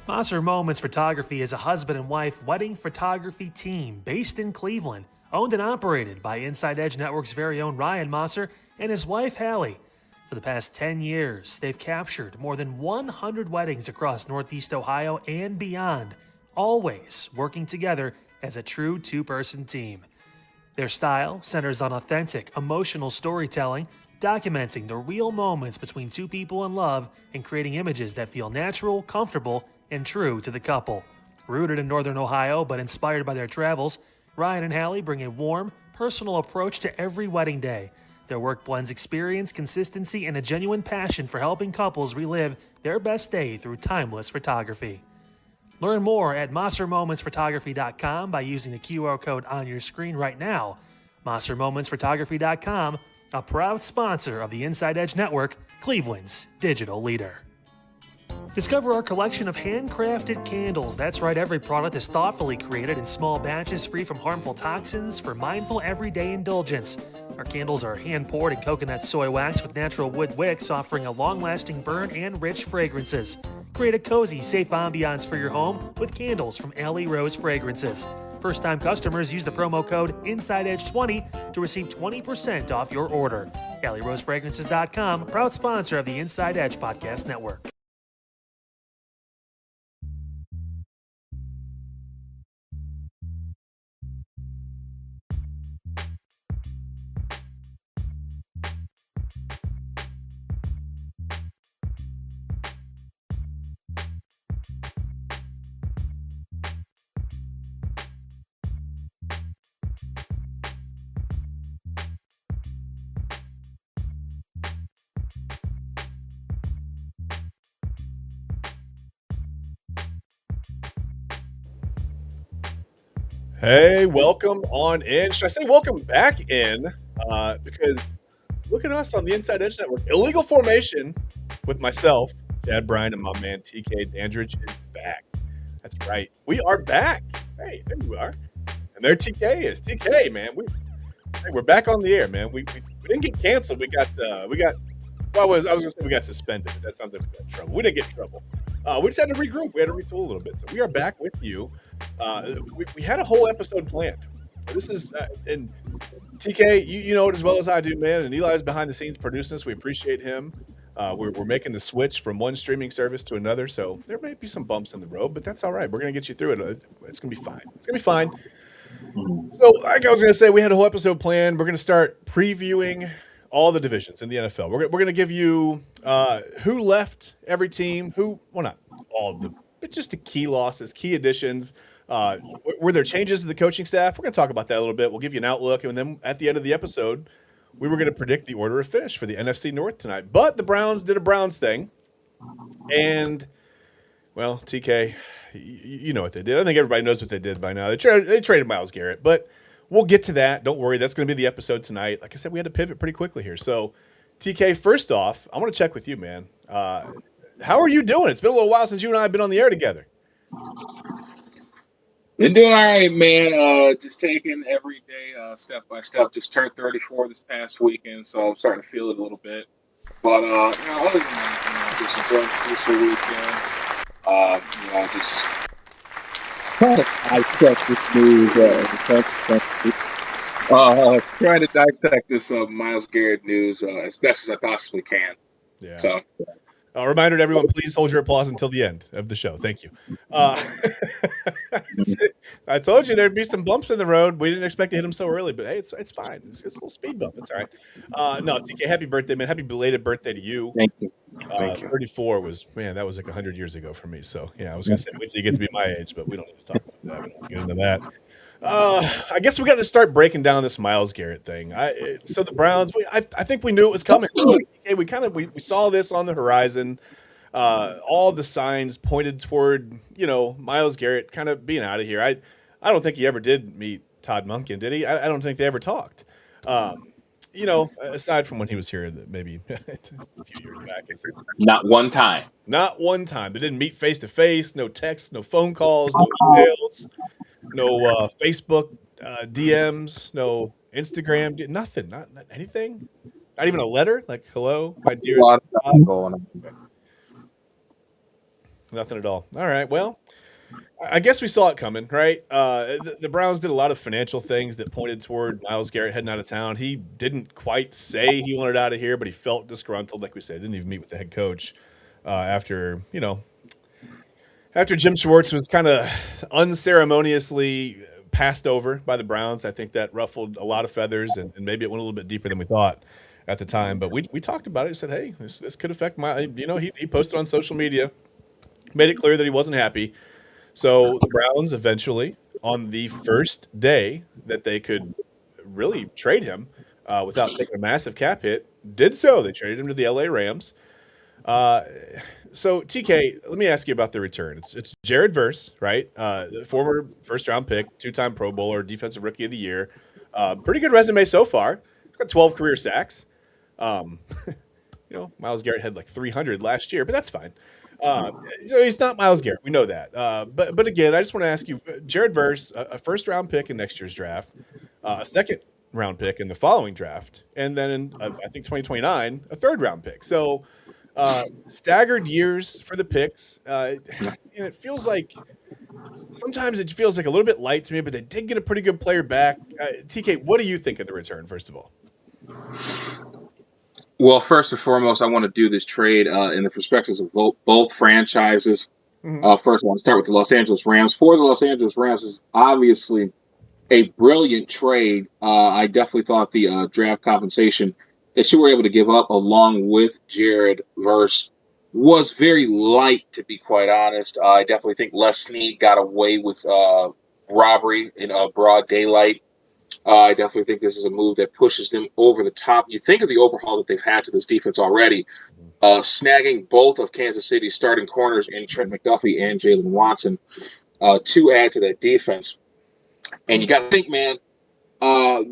Mosser Moments Photography is a husband and wife wedding photography team based in Cleveland, owned and operated by Inside Edge Network's very own Ryan Mosser and his wife Hallie. For the past 10 years, they've captured more than 100 weddings across Northeast Ohio and beyond, always working together as a true two-person team. Their style centers on authentic, emotional storytelling, documenting the real moments between two people in love and creating images that feel natural, comfortable, and true to the couple. Rooted in Northern Ohio but inspired by their travels, Ryan and Hallie bring a warm, personal approach to every wedding day. Their work blends experience, consistency, and a genuine passion for helping couples relive their best day through timeless photography. Learn more at monstermomentsphotography.com by using the QR code on your screen right now. monstermomentsphotography.com, a proud sponsor of the Inside Edge Network, Cleveland's digital leader. Discover our collection of handcrafted candles. That's right, every product is thoughtfully created in small batches free from harmful toxins for mindful everyday indulgence. Our candles are hand-poured in coconut soy wax with natural wood wicks, offering a long-lasting burn and rich fragrances. Create a cozy, safe ambiance for your home with candles from Alley Rose Fragrances. First-time customers use the promo code InsideEdge20 to receive 20% off your order. AlleyRoseFragrances.com, proud sponsor of the Inside Edge Podcast Network. Hey, welcome on in. Should I say welcome back in? Because look at us on the Inside Edge Network. Illegal Formation with myself, Dad Bryan, and my man TK Dandridge is back. That's right. We are back. Hey, there you are. And there TK is. TK, man. We're back on the air, man. We didn't get canceled. Well, I was gonna say we got suspended, but that sounds like we got in trouble. We didn't get in trouble. We just had to regroup. We had to retool a little bit. So we are back with you. We had a whole episode planned. This is and TK, you know it as well as I do, man. And Eli's behind the scenes producing this. We appreciate him. We're making the switch from one streaming service to another, so there may be some bumps in the road, but that's all right. We're gonna get you through it. It's gonna be fine. It's gonna be fine. So, like I was gonna say, we had a whole episode planned. We're gonna start previewing all the divisions in the NFL. We're gonna give you who left every team, well, not all of them, but just the key losses, key additions. Were there changes to the coaching staff? We're gonna talk about that a little bit. We'll give you an outlook, and then at the end of the episode, we were gonna predict the order of finish for the NFC North tonight. But the Browns did a Browns thing, and well, TK, you know what they did. I think everybody knows what they did by now. They traded Myles Garrett, but we'll get to that. Don't worry. That's going to be the episode tonight. Like I said, we had to pivot pretty quickly here. So, TK, first off, I want to check with you, man. How are you doing? It's been a little while since you and I have been on the air together. Been doing all right, man. Just taking every day step by step. Just turned 34 this past weekend, so I'm starting to feel it a little bit. But other than that, just enjoying the peaceful weekend. Just trying to dissect this news. Trying to dissect this Myles Garrett news as best as I possibly can. Yeah. So, a reminder to everyone, please hold your applause until the end of the show. Thank you. I told you there'd be some bumps in the road. We didn't expect to hit them so early, but hey, it's fine. It's a little speed bump. It's all right. No, TK, happy birthday, man. Happy belated birthday to you. thank you. Thank you. 34 was, man, that was like 100 years ago for me. So, yeah, I was going to say, wait till you get to be my age, but we don't need to talk about that. We don't get into that. I guess we got to start breaking down this Myles Garrett thing. So the Browns, I think we knew it was coming. Okay, we saw this on the horizon. All the signs pointed toward, Myles Garrett kind of being out of here. I don't think he ever did meet Todd Monken, did he? I don't think they ever talked. Aside from when he was here, maybe a few years back. Not one time. Not one time. They didn't meet face to face. No texts, no phone calls, no emails, no Facebook DMs, no Instagram, nothing, not anything, not even a letter. Like, hello, my dear. Nothing at all. All right. Well, I guess we saw it coming, right? The Browns did a lot of financial things that pointed toward Myles Garrett heading out of town. He didn't quite say he wanted out of here, but he felt disgruntled. Like we said, didn't even meet with the head coach after Jim Schwartz was kind of unceremoniously passed over by the Browns. I think that ruffled a lot of feathers, and maybe it went a little bit deeper than we thought at the time. But we talked about it. He said, hey, this could affect my, he posted on social media, made it clear that he wasn't happy. So the Browns eventually, on the first day that they could really trade him without taking a massive cap hit, did so. They traded him to the LA Rams. So TK, let me ask you about the return. It's Jared Verse, right? The former first round pick, 2-time Pro Bowler, Defensive Rookie of the Year. Pretty good resume so far. He's got 12 career sacks. Myles Garrett had like 300 last year, but that's fine. So he's not Myles Garrett. We know that. But again, I just want to ask you, Jared Verse, a first round pick in next year's draft, a second round pick in the following draft, and then in I think 2029, a third round pick. So staggered years for the picks, and it feels like sometimes it feels like a little bit light to me, but they did get a pretty good player back. TK, what do you think of the return, first of all? Well, first and foremost, I want to do this trade in the perspectives of both franchises. First, I want to start with the Los Angeles Rams. For the Los Angeles Rams, is obviously a brilliant trade. I definitely thought the draft compensation that you were able to give up along with Jared Verse was very light, to be quite honest. I definitely think Les Snead got away with robbery in broad daylight. I definitely think this is a move that pushes them over the top. You think of the overhaul that they've had to this defense already, snagging both of Kansas City's starting corners in Trent McDuffie and Jalen Watson to add to that defense. And you got to think, man,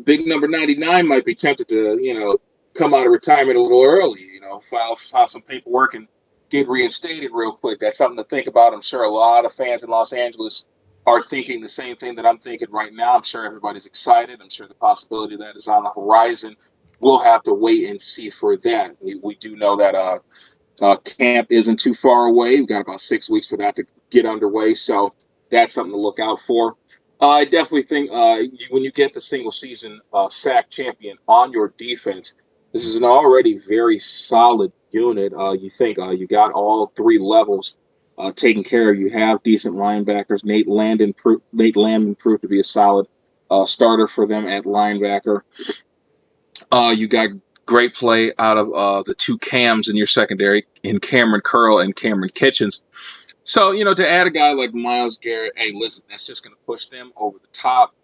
big number 99 might be tempted to, come out of retirement a little early, file some paperwork and get reinstated real quick. That's something to think about. I'm sure a lot of fans in Los Angeles are thinking the same thing that I'm thinking right now. I'm sure everybody's excited. I'm sure the possibility of that is on the horizon. We'll have to wait and see for that. We do know that camp isn't too far away. We've got about 6 weeks for that to get underway, so that's something to look out for. I definitely think when you get the single-season sack champion on your defense, this is an already very solid unit. You think you got all three levels taken care of. You have decent linebackers. Nate Landman proved to be a solid starter for them at linebacker. You got great play out of the two Cams in your secondary, in Cameron Curl and Cameron Kitchens. So, to add a guy like Myles Garrett, hey, listen, that's just going to push them over the top.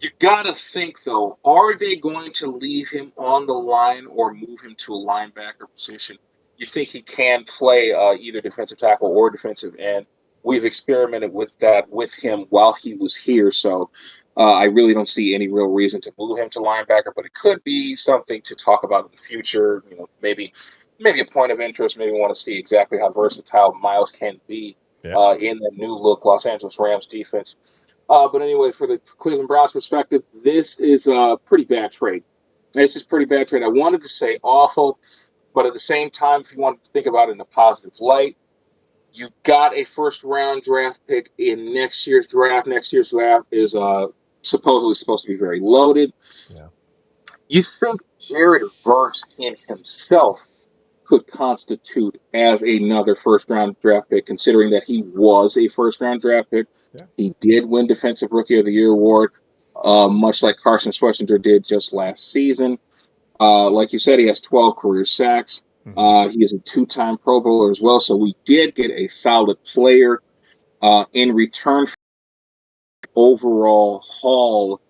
You got to think, though, are they going to leave him on the line or move him to a linebacker position? You think he can play either defensive tackle or defensive end. We've experimented with that with him while he was here, so I really don't see any real reason to move him to linebacker, but it could be something to talk about in the future. Maybe a point of interest. Maybe we want to see exactly how versatile Myles can be in the new look Los Angeles Rams defense. But anyway, for the Cleveland Browns perspective, this is a pretty bad trade. I wanted to say awful, but at the same time, if you want to think about it in a positive light, you got a first-round draft pick in next year's draft. Next year's draft is supposedly supposed to be very loaded. Yeah. You think Jared Verse in himself could constitute as another first-round draft pick, considering that he was a first-round draft pick. Yeah. He did win Defensive Rookie of the Year award, much like Carson Schwarzenegger did just last season. Like you said, he has 12 career sacks. He is a 2-time Pro Bowler as well, so we did get a solid player in return. For overall haul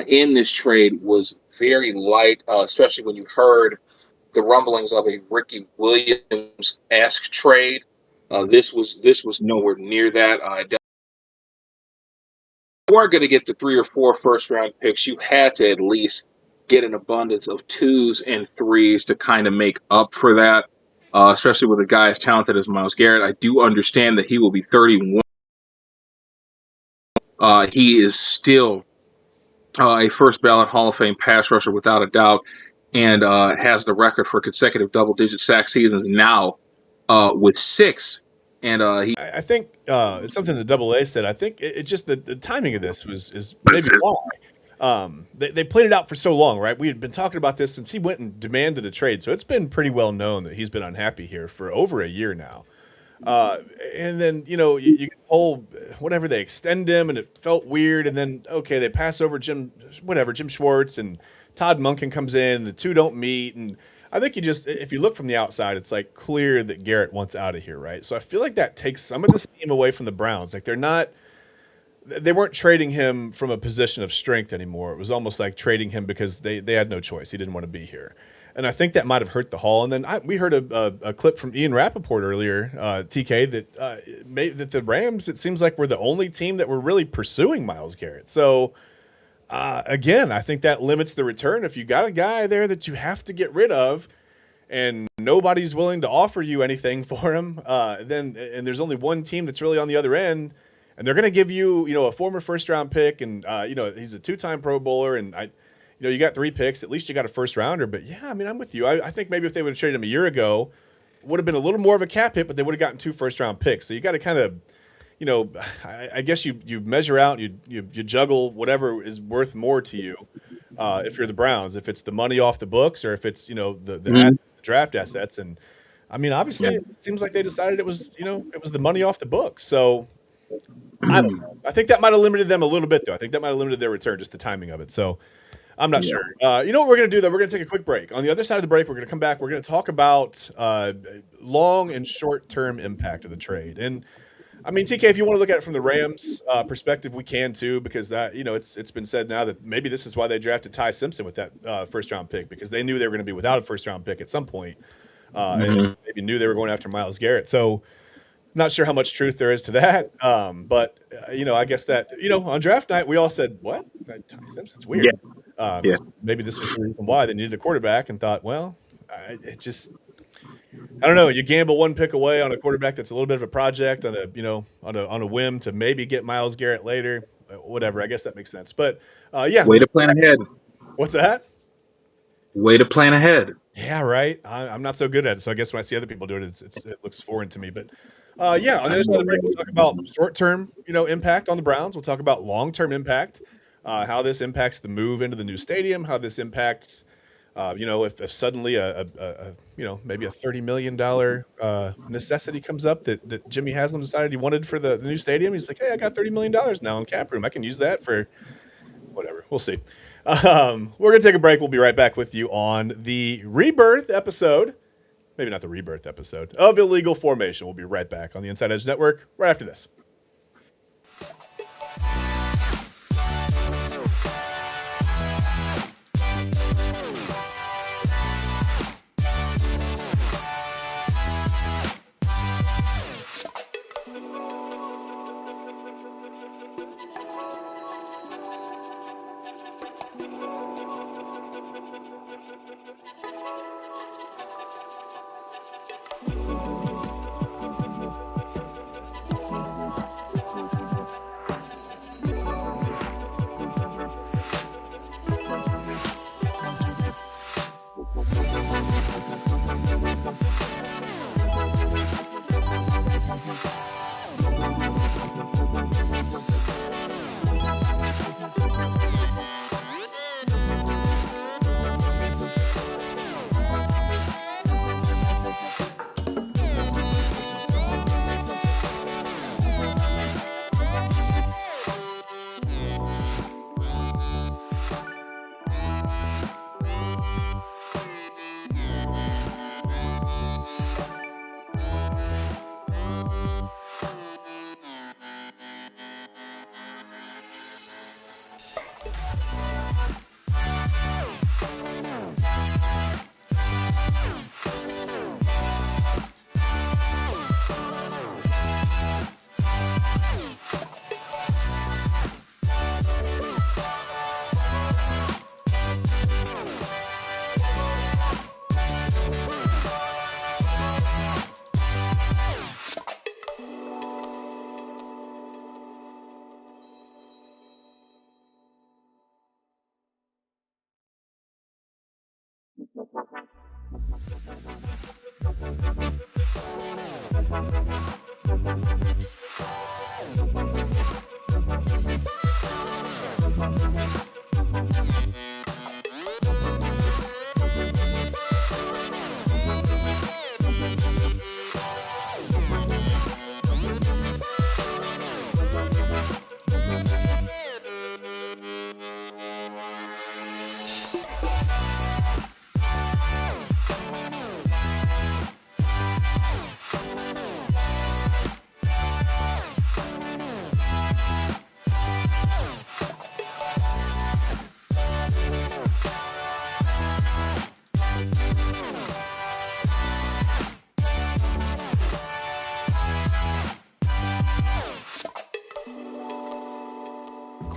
in this trade was very light, especially when you heard the rumblings of a Ricky Williams-esque trade. This was nowhere near that. You weren't going to get the 3 or 4 first-round picks. You had to at least get an abundance of 2s and 3s to kind of make up for that, especially with a guy as talented as Myles Garrett. I do understand that he will be 31. He is still a first-ballot Hall of Fame pass rusher without a doubt, and has the record for consecutive double-digit sack seasons now with 6 And he I think it's something that Double A said. I think it just the timing of this is maybe why. They played it out for so long, right? We had been talking about this since he went and demanded a trade, so it's been pretty well known that he's been unhappy here for over a year now. And then you get the whole whatever they extend him, and it felt weird. And then okay, they pass over Jim Schwartz, and Todd Monken comes in. The two don't meet, and I think if you look from the outside, it's like clear that Garrett wants out of here, right? So I feel like that takes some of the steam away from the Browns. Like they weren't trading him from a position of strength anymore. It was almost like trading him because they had no choice. He didn't want to be here. And I think that might have hurt the haul. And then we heard a clip from Ian Rappaport earlier, TK, that the Rams, it seems like, were the only team that were really pursuing Myles Garrett. So, again, I think that limits the return. If you got a guy there that you have to get rid of and nobody's willing to offer you anything for him, and there's only one team that's really on the other end, and they're going to give you, a former first-round pick, and, he's a two-time Pro Bowler, and you got 3 picks. At least you got a first rounder. But yeah, I mean, I'm with you. I think maybe if they would have traded him a year ago, it would have been a little more of a cap hit, but they would have gotten 2 first-round picks. So you got to kind of, I guess you measure out, you juggle whatever is worth more to you. If you're the Browns, if it's the money off the books or if it's the assets, the draft assets, and I mean, obviously, it seems like they decided it was the money off the books. So I don't know. I think that might have limited them a little bit, though. I think that might have limited their return, just the timing of it. So. I'm not sure. You know what we're going to do, though? We're going to take a quick break. On the other side of the break, we're going to come back. We're going to talk about long and short-term impact of the trade. And, I mean, TK, if you want to look at it from the Rams' perspective, we can too, because that it's been said now that maybe this is why they drafted Ty Simpson with that first-round pick, because they knew they were going to be without a first-round pick at some point, and maybe knew they were going after Myles Garrett. So, not sure how much truth there is to that, but I guess that on draft night we all said, "What? Ty Simpson's weird." Maybe this was the reason why they needed a quarterback and thought, well, I don't know. You gamble 1 pick away on a quarterback that's a little bit of a project on a whim to maybe get Myles Garrett later, whatever. I guess that makes sense. But way to plan ahead. What's that? Way to plan ahead. Yeah, right. I'm not so good at it, so I guess when I see other people do it, it looks foreign to me. But on the other side of the break, we'll talk about short-term, impact on the Browns. We'll talk about long-term impact, how this impacts the move into the new stadium, how this impacts, if suddenly maybe a $30 million necessity comes up that Jimmy Haslam decided he wanted for the new stadium. He's like, hey, I got $30 million now in cap room. I can use that for whatever. We'll see. We're going to take a break. We'll be right back with you on the rebirth episode. Maybe not the rebirth episode of Illegal Formation. We'll be right back on the Inside Edge Network right after this.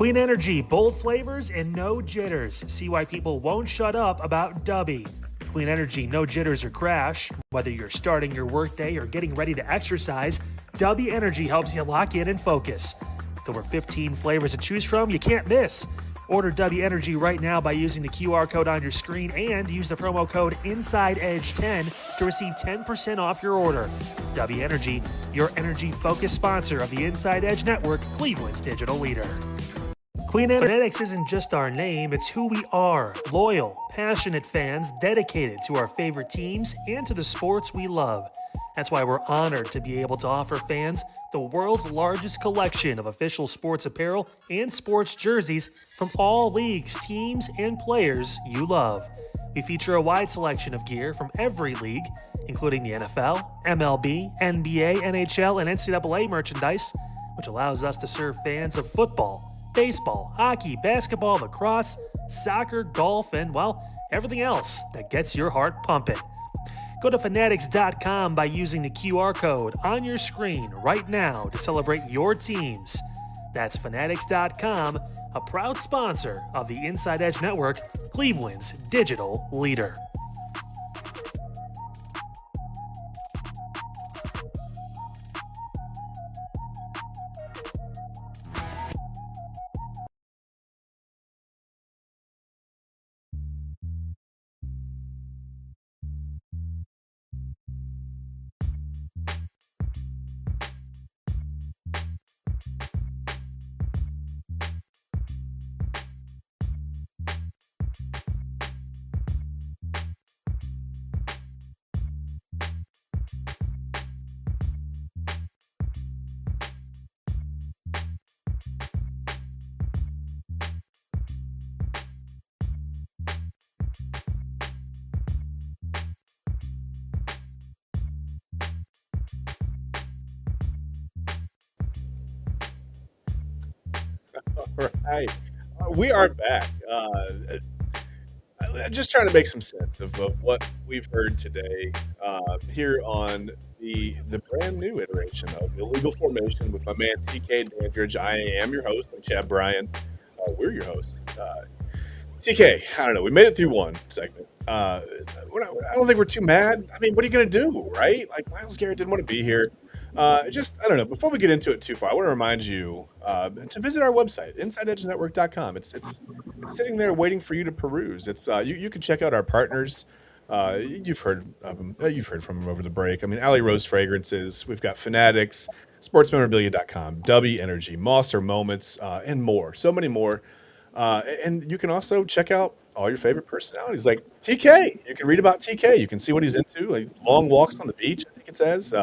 Clean energy, bold flavors, and no jitters. See why people won't shut up about Dubby. Clean energy, no jitters or crash. Whether you're starting your workday or getting ready to exercise, Dubby Energy helps you lock in and focus. With over 15 flavors to choose from, you can't miss. Order Dubby Energy right now by using the QR code on your screen and use the promo code InsideEdge10 to receive 10% off your order. Dubby Energy, your energy-focused sponsor of the Inside Edge Network, Cleveland's digital leader. Clean Fanatics isn't just our name, it's who we are. Loyal, passionate fans dedicated to our favorite teams and to the sports we love. That's why we're honored to be able to offer fans the world's largest collection of official sports apparel and sports jerseys from all leagues, teams, and players you love. We feature a wide selection of gear from every league, including the NFL, MLB, NBA, NHL, and NCAA merchandise, which allows us to serve fans of football, baseball, hockey, basketball, lacrosse, soccer, golf, and, well, everything else that gets your heart pumping. Go to fanatics.com by using the QR code on your screen right now to celebrate your teams. That's fanatics.com, a proud sponsor of the Inside Edge Network, Cleveland's digital leader. Right. We are back. Just trying to make some sense of what we've heard today here on the brand new iteration of Illegal Formation with my man TK Dandridge. I am your host. I'm Chad Bryan. We're your hosts. TK, I don't know. We made it through one segment. I don't think we're too mad. I mean, what are you going to do, right? Like, Myles Garrett didn't want to be here. I don't know. Before we get into it too far, I want to remind you to visit our website, InsideEdgeNetwork.com. It's sitting there waiting for you to peruse. It's you can check out our partners. You've heard of them. You've heard from them over the break. I mean, Alley Rose Fragrances. We've got Fanatics, SportsMemorabilia.com, Dubby Energy, Mosser Moments, and more. So many more. And you can also check out all your favorite personalities, like TK. You can read about TK. You can see what he's into, like long walks on the beach, I think it says.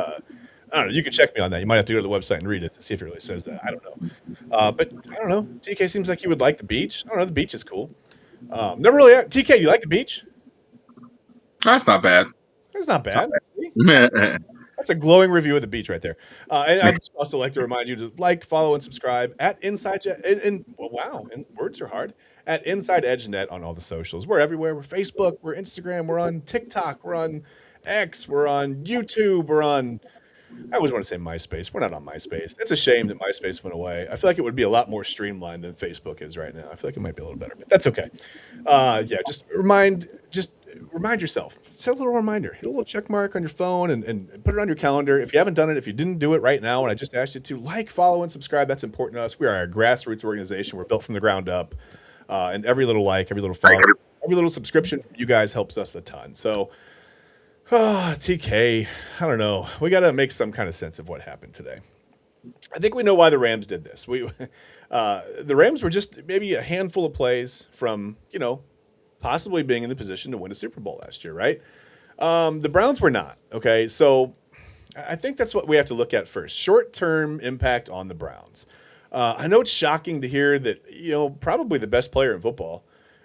I don't know. You can check me on that. You might have to go to the website and read it to see if it really says that. I don't know. But I don't know. TK seems like you would like the beach. I don't know. The beach is cool. Never really. TK, you like the beach? That's not bad. That's not bad. That's a glowing review of the beach right there. And I'd also like to remind you to like, follow, and subscribe at Inside. And words are hard. At Inside Edge Net on all the socials. We're everywhere. We're Facebook. We're Instagram. We're on TikTok. We're on X. We're on YouTube. We're on. I always want to say MySpace. We're not on MySpace. It's a shame that MySpace went away. I feel like it would be a lot more streamlined than Facebook is right now. I feel like it might be a little better, but that's okay. Just remind yourself. Set a little reminder. Hit a little check mark on your phone and put it on your calendar. If you haven't done it, if you didn't do it right now, and I just asked you to, like, follow, and subscribe. That's important to us. We are a grassroots organization. We're built from the ground up. And every little like, every little follow, every little subscription from you guys helps us a ton. So, TK, I don't know. We got to make some kind of sense of what happened today. I think we know why the Rams did this. The Rams were just maybe a handful of plays from, possibly being in the position to win a Super Bowl last year, right? The Browns were not, okay? So I think that's what we have to look at first. Short-term impact on the Browns. I know it's shocking to hear that, probably the best player in football,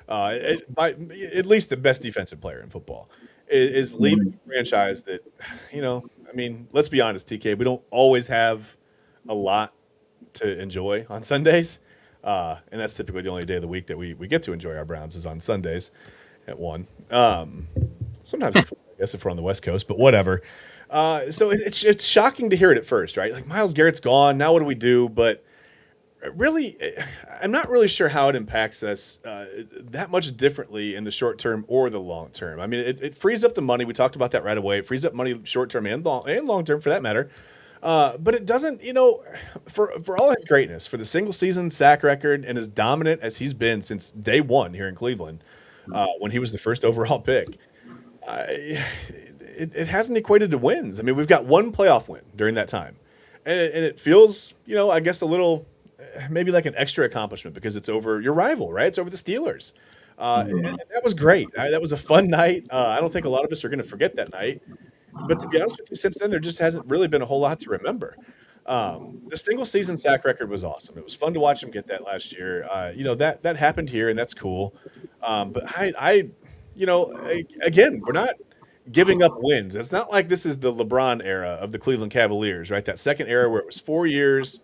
at least the best defensive player in football, is leaving a franchise that, let's be honest, TK, we don't always have a lot to enjoy on Sundays. And that's typically the only day of the week that we get to enjoy our Browns is on Sundays at 1. Sometimes, I guess, if we're on the West Coast, but whatever. So it's shocking to hear it at first, right? Like, Myles Garrett's gone. Now what do we do? But really, I'm not really sure how it impacts us that much differently in the short term or the long term. I mean, it frees up the money. We talked about that right away. It frees up money short term and long term for that matter. But it doesn't, for all his greatness, for the single season sack record and as dominant as he's been since day one here in Cleveland, when he was the first overall pick, it hasn't equated to wins. I mean, we've got one playoff win during that time, and it feels, I guess a little, maybe like an extra accomplishment because it's over your rival, right? It's over the Steelers. And that was great. That was a fun night. I don't think a lot of us are going to forget that night. But to be honest with you, since then, there just hasn't really been a whole lot to remember. The single season sack record was awesome. It was fun to watch him get that last year. That happened here, and that's cool. But again, we're not giving up wins. It's not like this is the LeBron era of the Cleveland Cavaliers, right? That second era where it was 4 years,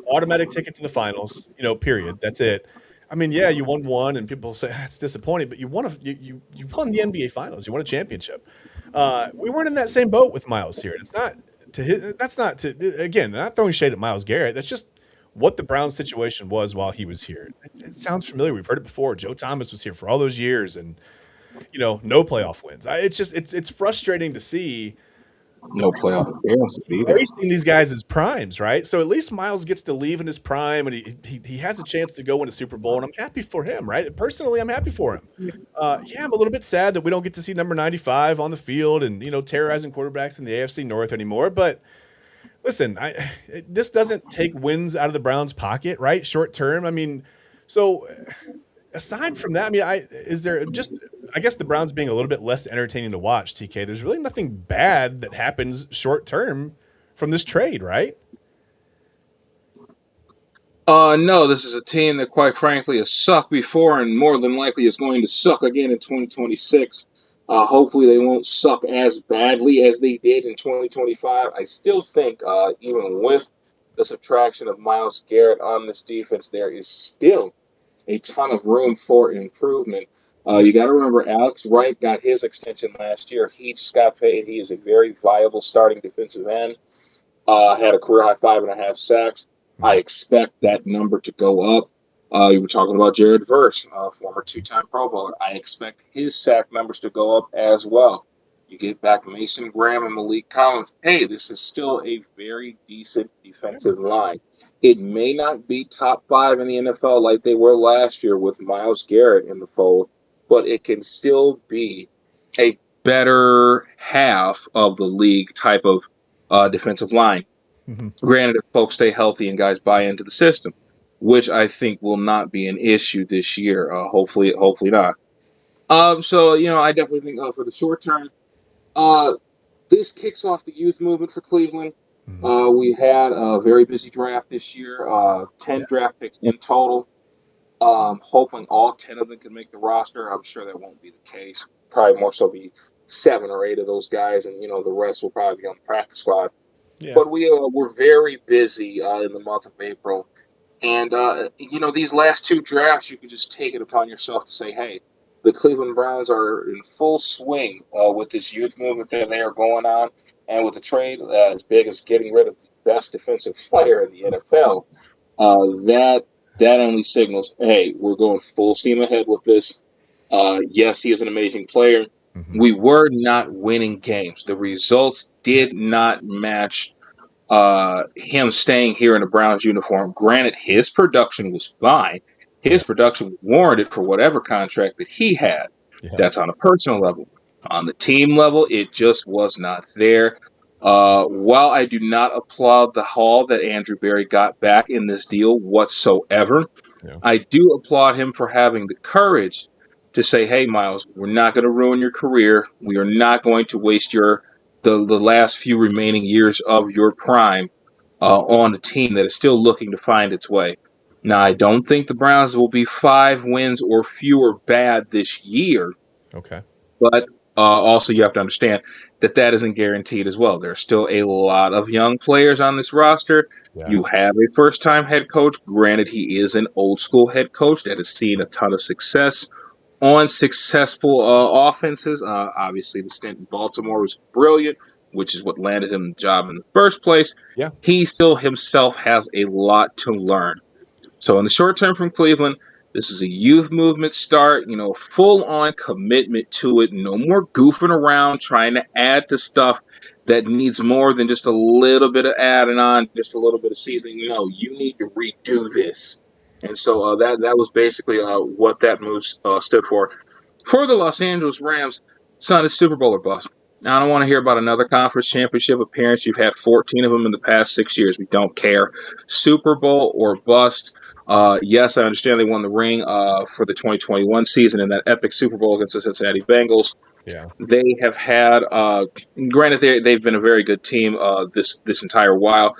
automatic ticket to the finals, period. That's it. I mean, yeah, you won one, and people say that's disappointing, but you won you won the NBA Finals. You won a championship. We weren't in that same boat with Myles here. It's not to his, that's not to again, not throwing shade at Myles Garrett. That's just what the Browns situation was while he was here. It sounds familiar. We've heard it before. Joe Thomas was here for all those years, and no playoff wins. It's frustrating to see No playoff appearances either. wasting these guys as primes, right? So at least Myles gets to leave in his prime, and he has a chance to go win a Super Bowl, and I'm happy for him, right? Personally, I'm happy for him. Yeah, I'm a little bit sad that we don't get to see number 95 on the field and terrorizing quarterbacks in the AFC North anymore. But listen, this doesn't take wins out of the Browns' pocket, right? Short term. I mean, so aside from that, I mean, is there just? I guess the Browns being a little bit less entertaining to watch, TK, there's really nothing bad that happens short term from this trade, right? No, this is a team that, quite frankly, has sucked before and more than likely is going to suck again in 2026. Hopefully, they won't suck as badly as they did in 2025. I still think, even with the subtraction of Myles Garrett on this defense, there is still a ton of room for improvement. You got to remember, Alex Wright got his extension last year. He just got paid. He is a very viable starting defensive end. Had a career high 5.5 sacks. I expect that number to go up. You were talking about Jared Verse, former two-time Pro Bowler. I expect his sack numbers to go up as well. You get back Mason Graham and Malik Collins. Hey, this is still a very decent defensive line. It may not be top 5 in the NFL like they were last year with Myles Garrett in the fold, but it can still be a better half of the league type of defensive line. Mm-hmm. Granted, if folks stay healthy and guys buy into the system, which I think will not be an issue this year. Hopefully not. So I definitely think for the short term, this kicks off the youth movement for Cleveland. Mm-hmm. We had a very busy draft this year, 10 draft picks in total. Hoping all 10 of them can make the roster. I'm sure that won't be the case. Probably more so be 7 or 8 of those guys, and the rest will probably be on the practice squad. Yeah. But we're very busy in the month of April. And, these last 2 drafts, you can just take it upon yourself to say, hey, the Cleveland Browns are in full swing with this youth movement that they are going on. And with the trade as big as getting rid of the best defensive player in the NFL, that only signals, hey, we're going full steam ahead with this. Yes, he is an amazing player. Mm-hmm. We were not winning games. The results did not match him staying here in a Browns uniform. Granted, his production was fine. His production warranted for whatever contract that he had. Yeah. That's on a personal level. On the team level, it just was not there. While I do not applaud the haul that Andrew Berry got back in this deal whatsoever, yeah. I do applaud him for having the courage to say, hey, Myles, we're not going to ruin your career. We are not going to waste the last few remaining years of your prime on a team that is still looking to find its way. Now, I don't think the Browns will be 5 wins or fewer bad this year. Okay. But also you have to understand that isn't guaranteed as well. There are still a lot of young players on this roster. Yeah. You have a first-time head coach. Granted, he is an old-school head coach that has seen a ton of success on successful offenses. Obviously, the stint in Baltimore was brilliant, which is what landed him the job in the first place. Yeah. He still himself has a lot to learn. So in the short term from Cleveland, this is a youth movement start, full on commitment to it. No more goofing around trying to add to stuff that needs more than just a little bit of adding on, just a little bit of seasoning. No, you need to redo this. And so that was basically what that move stood for. For the Los Angeles Rams, son, it's Super Bowl or bust. I don't want to hear about another conference championship appearance. You've had 14 of them in the past 6 years. We don't care. Super Bowl or bust. Yes, I understand they won the ring for the 2021 season in that epic Super Bowl against the Cincinnati Bengals. Yeah. They have had, granted, they've been a very good team this entire while.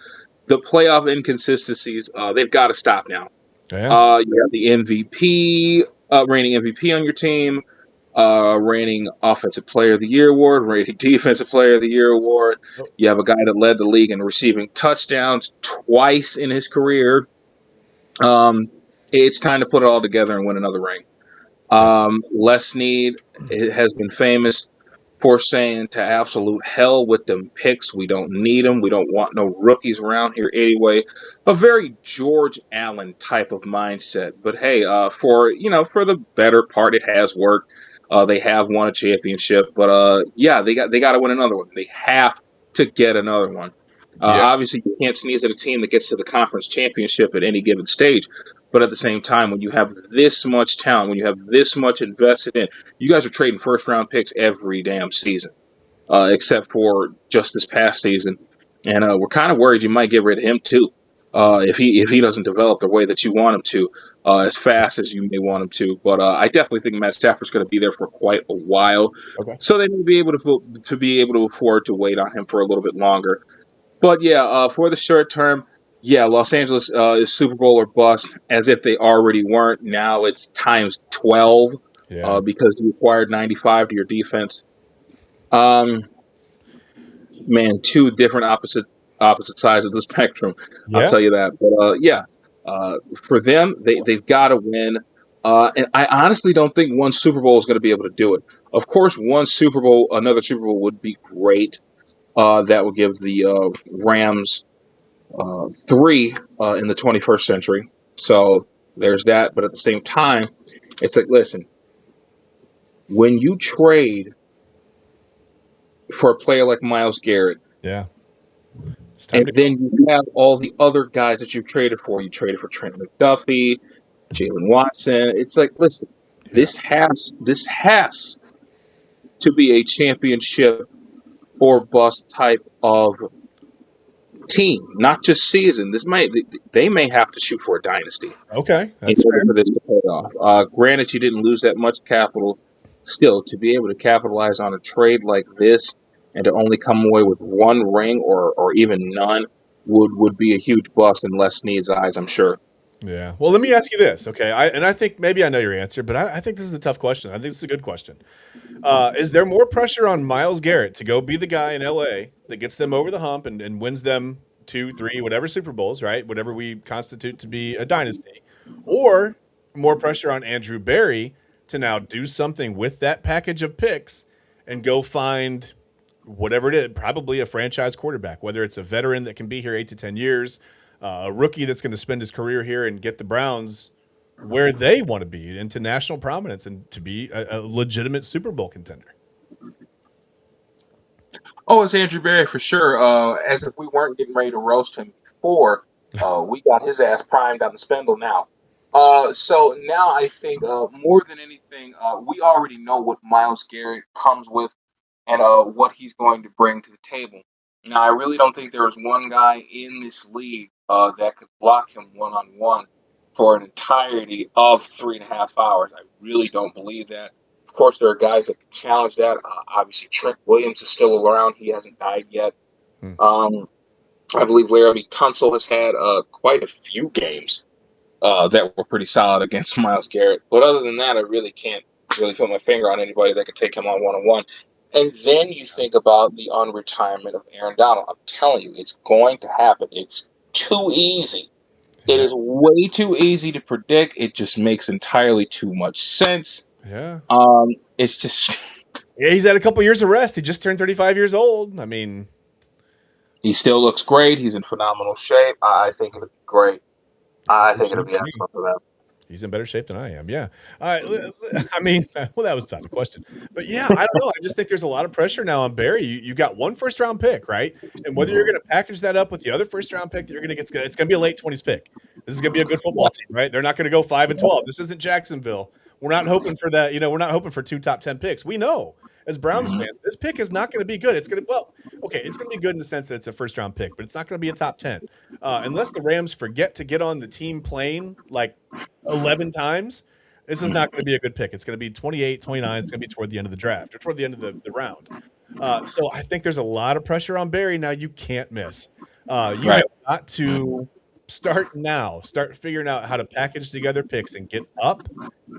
The playoff inconsistencies, they've got to stop now. Yeah. You have the MVP, reigning MVP on your team, reigning Offensive Player of the Year award, reigning Defensive Player of the Year award. You have a guy that led the league in receiving touchdowns twice in his career. It's time to put it all together and win another ring. Les Snead has been famous for saying to absolute hell with them picks. We don't need them. We don't want no rookies around here anyway. A very George Allen type of mindset. But hey, for the better part, it has worked. They have won a championship, but they got to win another one. They have to get another one. Obviously, you can't sneeze at a team that gets to the conference championship at any given stage. But at the same time, when you have this much talent, when you have this much invested in, you guys are trading first-round picks every damn season, except for just this past season. And we're kind of worried you might get rid of him too, if he doesn't develop the way that you want him to, as fast as you may want him to. But I definitely think Matt Stafford's going to be there for quite a while, so they may be able to afford to wait on him for a little bit longer. But yeah, for the short term, yeah, Los Angeles is Super Bowl or bust, as if they already weren't. Now it's times 12 because you acquired 95 to your defense. Man, two different opposite sides of the spectrum. I'll tell you that. But for them, they've got to win. And I honestly don't think one Super Bowl is going to be able to do it. Of course, another Super Bowl would be great. That would give the Rams 3 in the 21st century. So there's that. But at the same time, it's like, listen, when you trade for a player like Myles Garrett, and then you have all the other guys that you've traded for. You traded for Trent McDuffie, Jalen Watson. It's like, listen, this has to be a championship or bust type of team, not just season. They may have to shoot for a dynasty. Okay, that's in order for this to pay off. Granted, you didn't lose that much capital. Still, to be able to capitalize on a trade like this and to only come away with one ring or even none would be a huge bust in Les Snead's eyes, I'm sure. Yeah. Well, let me ask you this, okay? I think maybe I know your answer, but I think this is a tough question. I think it's a good question. Is there more pressure on Myles Garrett to go be the guy in L.A. that gets them over the hump and wins them 2, 3, whatever Super Bowls, right? Whatever we constitute to be a dynasty, or more pressure on Andrew Berry to now do something with that package of picks and go find whatever it is, probably a franchise quarterback, whether it's a veteran that can be here 8 to 10 years, a rookie that's going to spend his career here and get the Browns where they want to be, into national prominence and to be a legitimate Super Bowl contender. Oh, it's Andrew Berry for sure. As if we weren't getting ready to roast him before, we got his ass primed on the spindle now. So now I think more than anything, we already know what Myles Garrett comes with and what he's going to bring to the table. Now, I really don't think there is one guy in this league that could block him one-on-one for an entirety of 3.5 hours. I really don't believe that. Of course, there are guys that can challenge that. Obviously, Trent Williams is still around. He hasn't died yet. I believe Laramie Tunsil has had quite a few games that were pretty solid against Myles Garrett. But other than that, I really can't really put my finger on anybody that could take him on one-on-one. And then you think about the unretirement of Aaron Donald. I'm telling you, it's going to happen. It's too easy. It is way too easy to predict. It just makes entirely too much sense. Yeah. It's just... Yeah, he's had a couple years of rest. He just turned 35 years old. I mean... He still looks great. He's in phenomenal shape. I think it'll be great. I think it'll be excellent for them. He's in better shape than I am. Yeah. I mean, well, that was not the question. But yeah, I don't know. I just think there's a lot of pressure now on Barry. You got one first round pick, right? And whether you're going to package that up with the other first round pick that you're going to get, it's going to be a late 20s pick. This is going to be a good football team, right? They're not going to go 5-12. This isn't Jacksonville. We're not hoping for that. We're not hoping for 2 top 10 picks. We know as Browns fans, this pick is not going to be good. It's going to, it's going to be good in the sense that it's a first round pick, but it's not going to be a top 10. Unless the Rams forget to get on the team plane like 11 times, this is not going to be a good pick. It's going to be 28, 29. It's going to be toward the end of the draft or toward the end of the round. So I think there's a lot of pressure on Barry. Now you can't miss. You have got to start now. Start figuring out how to package together picks and get up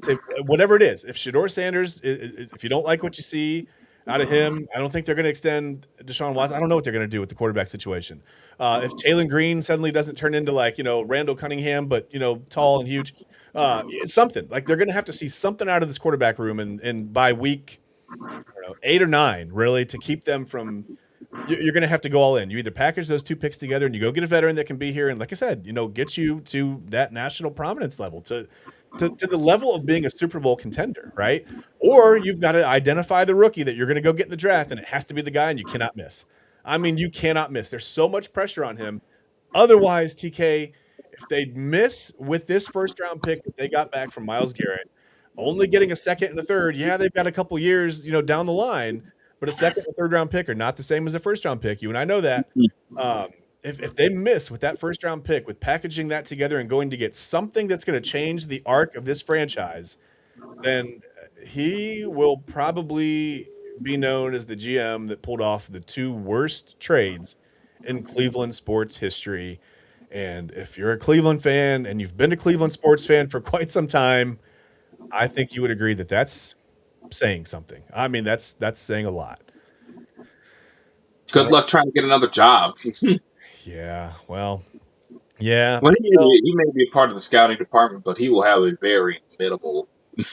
to whatever it is. If Shedeur Sanders, if you don't like what you see out of him, I don't think they're going to extend Deshaun Watson. I don't know what they're going to do with the quarterback situation. If Jalen Green suddenly doesn't turn into Randall Cunningham, but tall and huge, it's something like they're going to have to see something out of this quarterback room, and by week 8 or 9, really, to keep them from. You're going to have to go all in. You either package those 2 picks together and you go get a veteran that can be here and, like I said, get you to that national prominence level, to the level of being a Super Bowl contender, right? Or you've got to identify the rookie that you're going to go get in the draft, and it has to be the guy, and you cannot miss. I mean, you cannot miss. There's so much pressure on him. Otherwise, TK, if they miss with this first-round pick that they got back from Myles Garrett, only getting a second and a third, they've got a couple years, down the line, but a second and third-round pick are not the same as a first-round pick. You and I know that. If they miss with that first-round pick, with packaging that together and going to get something that's going to change the arc of this franchise, then he will probably be known as the GM that pulled off the 2 worst trades in Cleveland sports history. And if you're a Cleveland fan and you've been a Cleveland sports fan for quite some time, I think you would agree that that's saying something. I mean, that's saying a lot. Good luck trying to get another job. Yeah, well, yeah. Well, he may be a part of the scouting department, but he will have a very minimal. He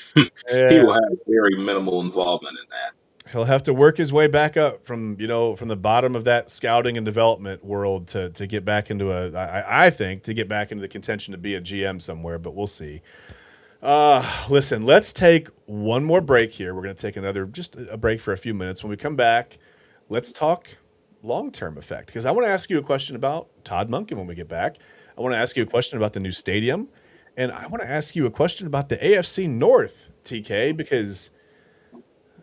will have very minimal involvement in that. He'll have to work his way back up from the bottom of that scouting and development world to get back into I think to get back into the contention to be a GM somewhere, but we'll see. Listen, let's take one more break here. We're going to take just a break for a few minutes. When we come back, let's talk long-term effect, because I want to ask you a question about Todd Monken when we get back. I want to ask you a question about the new stadium, and I want to ask you a question about the AFC North, TK, because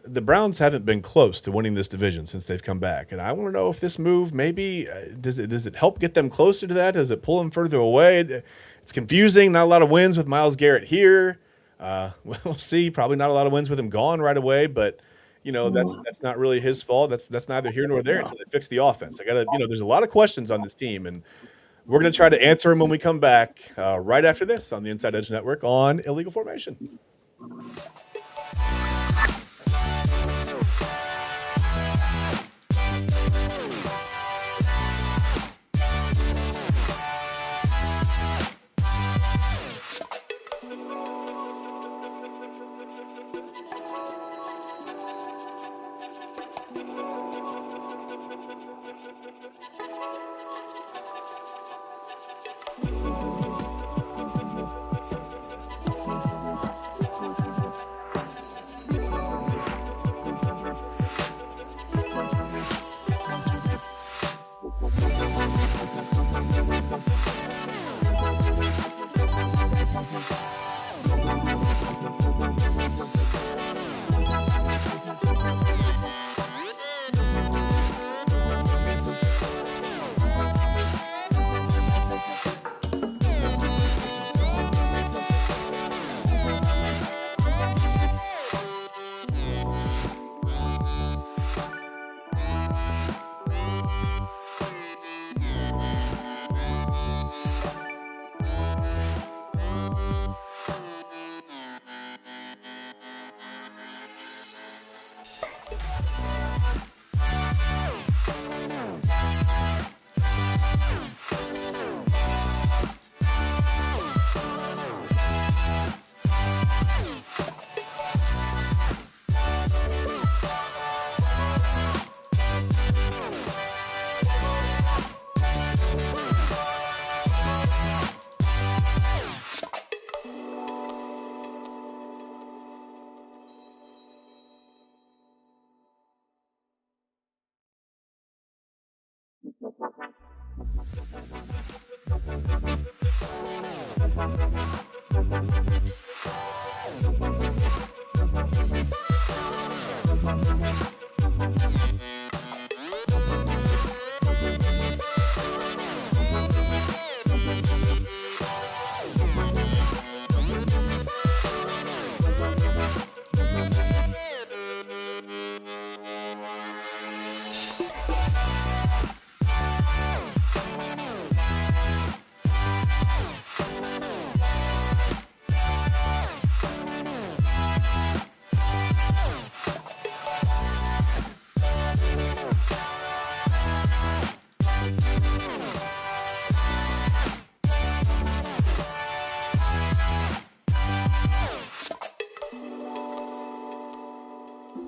the Browns haven't been close to winning this division since they've come back, and I want to know if this move maybe does it help get them closer to that? Does it pull them further away? It's confusing. Not a lot of wins with Myles Garrett here. We'll see. Probably not a lot of wins with him gone right away, but that's not really his fault. That's neither here nor there until they fix the offense. There's a lot of questions on this team, and we're going to try to answer them when we come back right after this on the Inside Edge Network on Illegal Formation.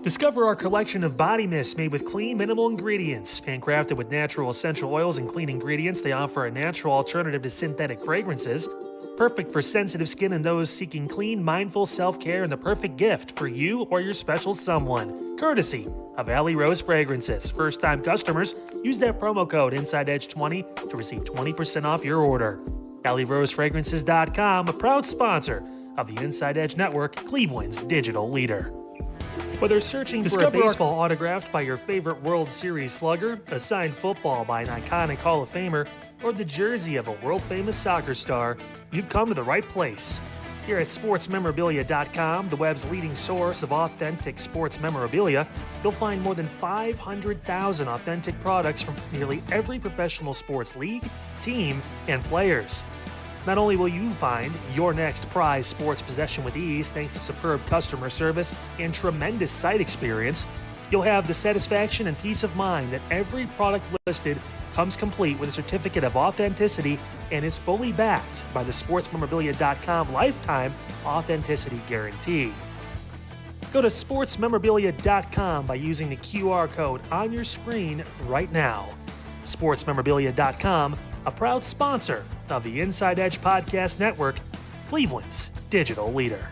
Discover our collection of body mists made with clean, minimal ingredients. Handcrafted with natural essential oils and clean ingredients, they offer a natural alternative to synthetic fragrances. Perfect for sensitive skin and those seeking clean, mindful self-care, and the perfect gift for you or your special someone. Courtesy of Alley Rose Fragrances. First-time customers, use that promo code InsideEdge20 to receive 20% off your order. AlleyRoseFragrances.com, a proud sponsor of the Inside Edge Network, Cleveland's digital leader. Whether searching for a baseball autographed by your favorite World Series slugger, a signed football by an iconic Hall of Famer, or the jersey of a world-famous soccer star, you've come to the right place. Here at SportsMemorabilia.com, the web's leading source of authentic sports memorabilia, you'll find more than 500,000 authentic products from nearly every professional sports league, team, and players. Not only will you find your next prized sports possession with ease thanks to superb customer service and tremendous site experience, you'll have the satisfaction and peace of mind that every product listed comes complete with a certificate of authenticity and is fully backed by the SportsMemorabilia.com lifetime authenticity guarantee. Go to SportsMemorabilia.com by using the QR code on your screen right now. SportsMemorabilia.com, a proud sponsor of the Inside Edge Podcast Network, Cleveland's digital leader.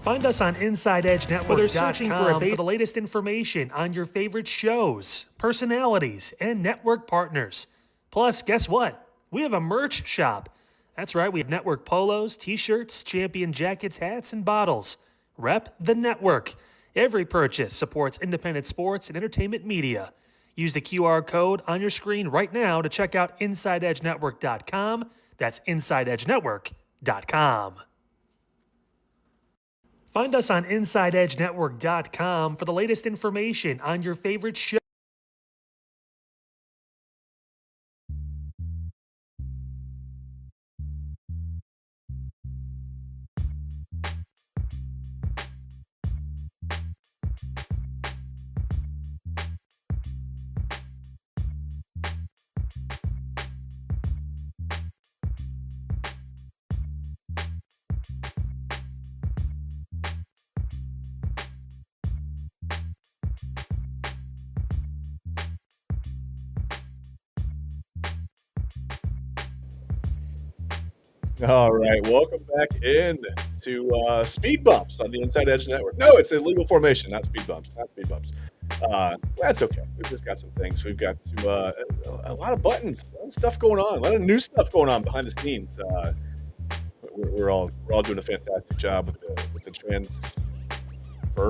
Find us on InsideEdgeNetwork.com. Whether searching for the latest information on your favorite shows, personalities, and network partners. Plus, guess what? We have a merch shop. That's right, we have network polos, t-shirts, champion jackets, hats, and bottles. Rep the network. Every purchase supports independent sports and entertainment media. Use the QR code on your screen right now to check out InsideEdgeNetwork.com. That's InsideEdgeNetwork.com. Find us on InsideEdgeNetwork.com for the latest information on your favorite show. All right, welcome back in to Speed Bumps on the Inside Edge Network. No, it's illegal formation, not speed bumps, not speed bumps. That's okay. We've just got some things. We've got a lot of buttons, a lot of stuff going on, a lot of new stuff going on behind the scenes. We're all doing a fantastic job with the transfer. I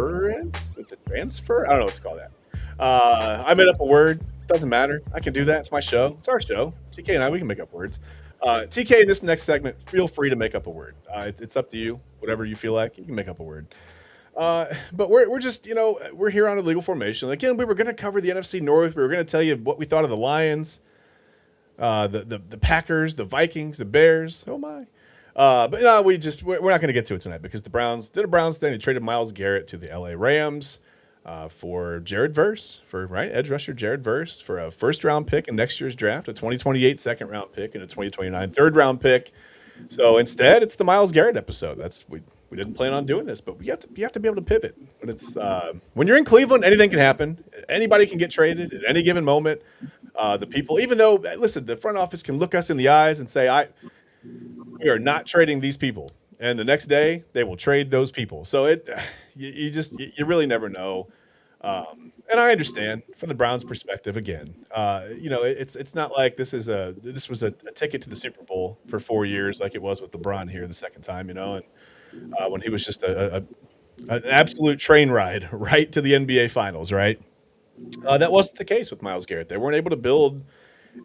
don't know what to call that. I made up a word. Doesn't matter. I can do that. It's my show. It's our show. TK and I, we can make up words. TK, in this next segment, feel free to make up a word. It's up to you. Whatever you feel like, you can make up a word. But we're just, we're here on illegal formation. Again, we were going to cover the NFC North. We were going to tell you what we thought of the Lions, the Packers, the Vikings, the Bears. Oh my! But no, we're not going to get to it tonight because the Browns did a Browns thing. They traded Myles Garrett to the LA Rams for Jared Verse, edge rusher Jared Verse, for a first-round pick in next year's draft, a 2028 second-round pick, and a 2029 third-round pick. So instead, it's the Myles Garrett episode. We didn't plan on doing this, but you have to be able to pivot. When it's when you're in Cleveland, anything can happen. Anybody can get traded at any given moment. The people, even though, listen, the front office can look us in the eyes and say, we are not trading these people. And the next day, they will trade those people. So you really never know. and I understand from the Browns' perspective again. It's not like this was a ticket to the Super Bowl for 4 years like it was with LeBron here the second time, and when he was just an absolute train ride right to the NBA Finals, right? That wasn't the case with Myles Garrett. They weren't able to build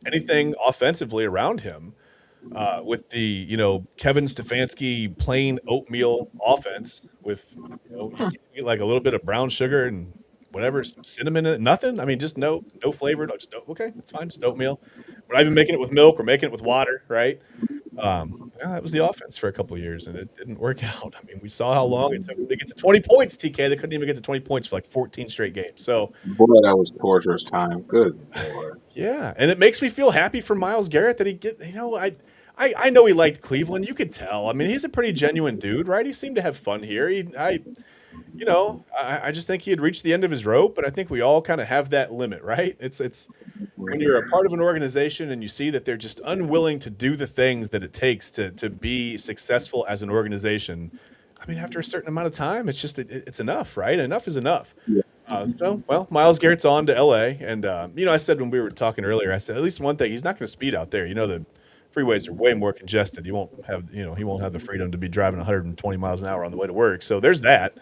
anything offensively around him with the Kevin Stefanski plain oatmeal offense with you can't get like a little bit of brown sugar and whatever some cinnamon in it, nothing. I mean, just no flavor. No, just okay, it's fine, just oatmeal. We're not even making it with milk. We're making it with water, right? Yeah, that was the offense for a couple of years, and it didn't work out. I mean, we saw how long it took them to get to 20 points. TK, they couldn't even get to 20 points for like 14 straight games. So Boy, that was torturous time. Good Lord. yeah, and it makes me feel happy for Myles Garrett that he get. I know he liked Cleveland. You could tell. I mean, he's a pretty genuine dude, right? He seemed to have fun here. I just think he had reached the end of his rope, but I think we all kind of have that limit, right? It's when you're a part of an organization and you see that they're just unwilling to do the things that it takes to be successful as an organization. I mean, after a certain amount of time, it's just it's enough, right? Enough is enough. Well, Myles Garrett's on to LA, and I said when we were talking earlier, I said at least one thing: he's not going to speed out there. The freeways are way more congested. He won't have the freedom to be driving 120 miles an hour on the way to work. So there's that.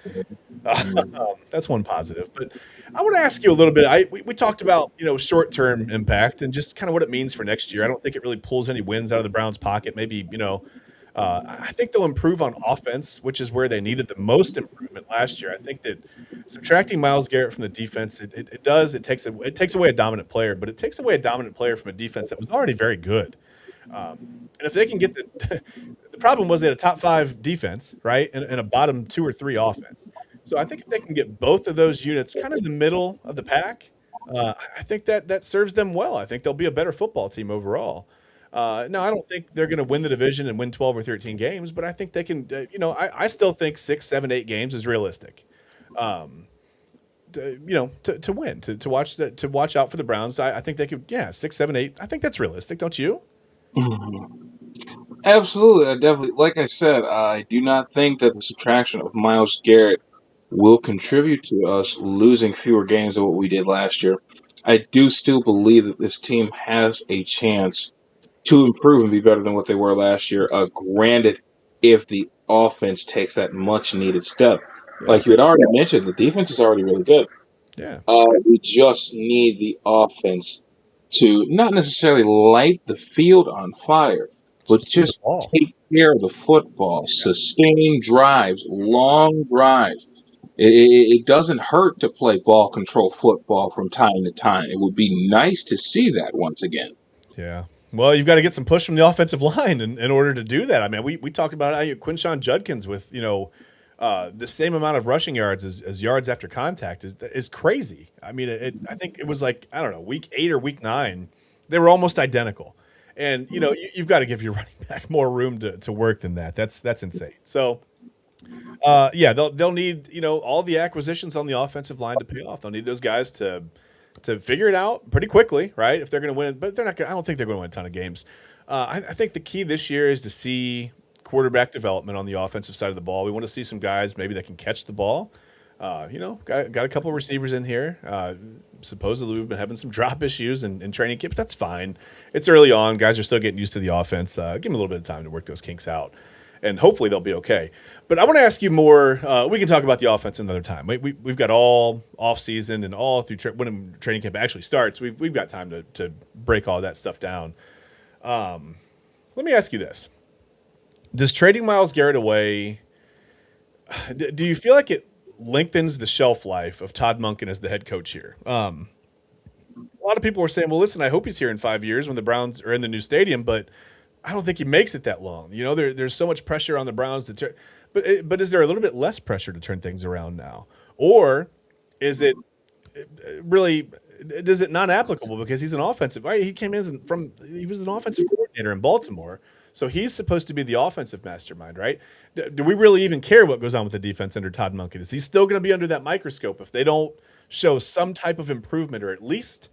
That's one positive. But I want to ask you a little bit. We talked about short term impact and just kind of what it means for next year. I don't think it really pulls any wins out of the Browns' pocket. Maybe I think they'll improve on offense, which is where they needed the most improvement last year. I think that subtracting Myles Garrett from the defense, it takes away a dominant player, but it takes away a dominant player from a defense that was already very good. And if they can get the problem was they had a top 5 defense, right, and a bottom 2 or 3 offense. So I think if they can get both of those units kind of in the middle of the pack, I think that serves them well. I think they'll be a better football team overall. Now, I don't think they're going to win the division and win 12 or 13 games, but I think they can. I still think 6, 7, 8 games is realistic. To win, to watch out for the Browns. I think they could. Yeah, 6, 7, 8. I think that's realistic, don't you? Absolutely, I definitely. Like I said, I do not think that the subtraction of Myles Garrett will contribute to us losing fewer games than what we did last year. I do still believe that this team has a chance to improve and be better than what they were last year. Granted, if the offense takes that much needed step. Like you had already mentioned, the defense is already really good. Yeah. We just need the offense to not necessarily light the field on fire, but just take care of the football, sustain drives, long drives. It doesn't hurt to play ball control football from time to time. It would be nice to see that once again. Yeah. Well, you've got to get some push from the offensive line in order to do that. I mean, we talked about Quinshon Judkins with the same amount of rushing yards as yards after contact is crazy. I mean, I think it was like, I don't know, week 8 or week 9, they were almost identical. And you've got to give your running back more room to work than that. That's insane. So they'll need all the acquisitions on the offensive line to pay off. They'll need those guys to figure it out pretty quickly, right? If they're going to win, but they're not. I don't think they're going to win a ton of games. I think the key this year is to see quarterback development on the offensive side of the ball. We want to see some guys maybe that can catch the ball. Got a couple of receivers in here. Supposedly we've been having some drop issues in training camp. That's fine. It's early on. Guys are still getting used to the offense. Give them a little bit of time to work those kinks out, and hopefully they'll be okay. But I want to ask you more. We can talk about the offense another time. We've got all off season and all through when training camp actually starts. We've got time to break all that stuff down. Let me ask you this. Does trading Myles Garrett away, do you feel like it lengthens the shelf life of Todd Monken as the head coach here? A lot of people were saying, well, listen, I hope he's here in 5 years when the Browns are in the new stadium, but I don't think he makes it that long. There's so much pressure on the Browns to turn, but is there a little bit less pressure to turn things around now? Or is it really, is it not applicable because he's an offensive, right? He was an offensive coordinator in Baltimore. So he's supposed to be the offensive mastermind, right? Do we really even care what goes on with the defense under Todd Monken? Is he still going to be under that microscope if they don't show some type of improvement, or at least,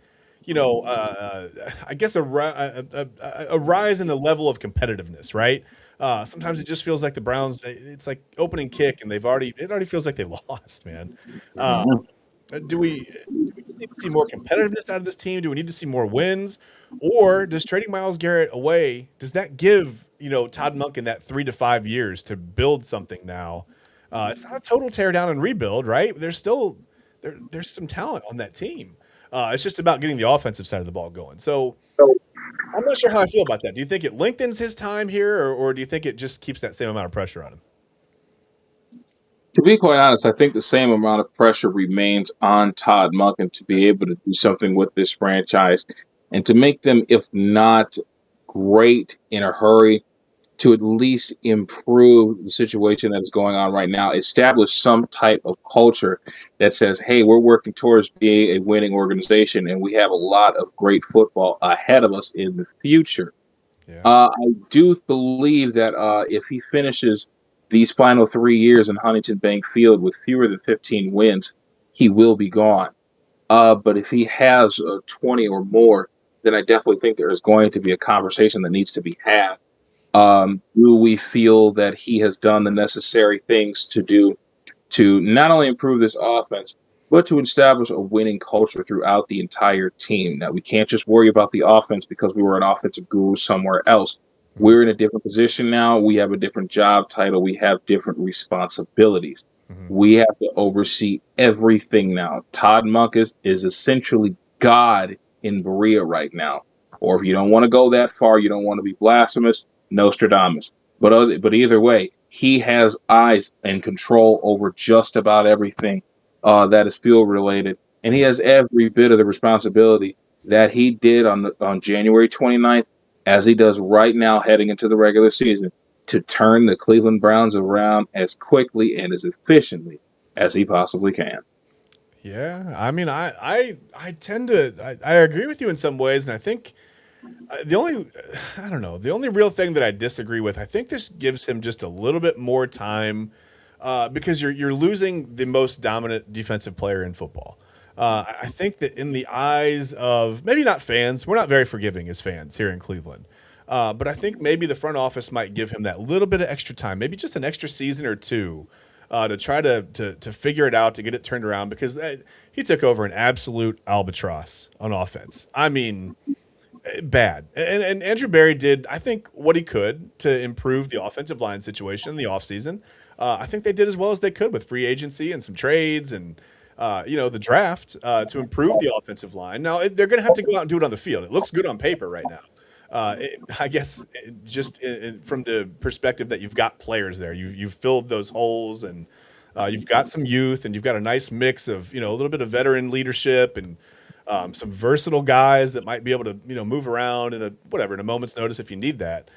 I guess a rise in the level of competitiveness, right? Sometimes it just feels like the Browns, it's like opening kick, and it already feels like they lost, man. Do we just need to see more competitiveness out of this team? Do we need to see more wins? Or does trading Myles Garrett away, does that give, Todd Monken that 3 to 5 years to build something now? It's not a total tear down and rebuild, right? There's some talent on that team. It's just about getting the offensive side of the ball going. So I'm not sure how I feel about that. Do you think it lengthens his time here, or do you think it just keeps that same amount of pressure on him? To be quite honest, I think the same amount of pressure remains on Todd Monken to be able to do something with this franchise and to make them, if not great in a hurry, to at least improve the situation that is going on right now, establish some type of culture that says, hey, we're working towards being a winning organization and we have a lot of great football ahead of us in the future. Yeah. I do believe that if he finishes these final 3 years in Huntington Bank Field with fewer than 15 wins, he will be gone. But if he has 20 or more, then I definitely think there is going to be a conversation that needs to be had. Do we feel that he has done the necessary things to not only improve this offense, but to establish a winning culture throughout the entire team? Now, we can't just worry about the offense because we were an offensive guru somewhere else. We're in a different position now. We have a different job title. We have different responsibilities. We have to oversee everything now. Todd Monk is essentially God in Berea right now. Or if you don't want to go that far, you don't want to be blasphemous, Nostradamus. But either way, he has eyes and control over just about everything that is field related, and he has every bit of the responsibility that he did on January 29th, as he does right now heading into the regular season, to turn the Cleveland Browns around as quickly and as efficiently as he possibly can. Yeah, I mean, I tend to I agree with you in some ways, and I think I don't know, the only real thing that I disagree with, I think this gives him just a little bit more time, because you're losing the most dominant defensive player in football. I think that in the eyes of maybe not fans, we're not very forgiving as fans here in Cleveland. But I think maybe the front office might give him that little bit of extra time, maybe just an extra season or two, to try to figure it out, to get it turned around, because he took over an absolute albatross on offense. I mean, bad. And Andrew Berry did, I think, what he could to improve the offensive line situation in the offseason. I think they did as well as they could with free agency and some trades and the draft, to improve the offensive line. Now, they're going to have to go out and do it on the field. It looks good on paper right now. I guess from the perspective that you've got players there, you've filled those holes, and you've got some youth, and you've got a nice mix of a little bit of veteran leadership and some versatile guys that might be able to move around in a moment's notice if you need that.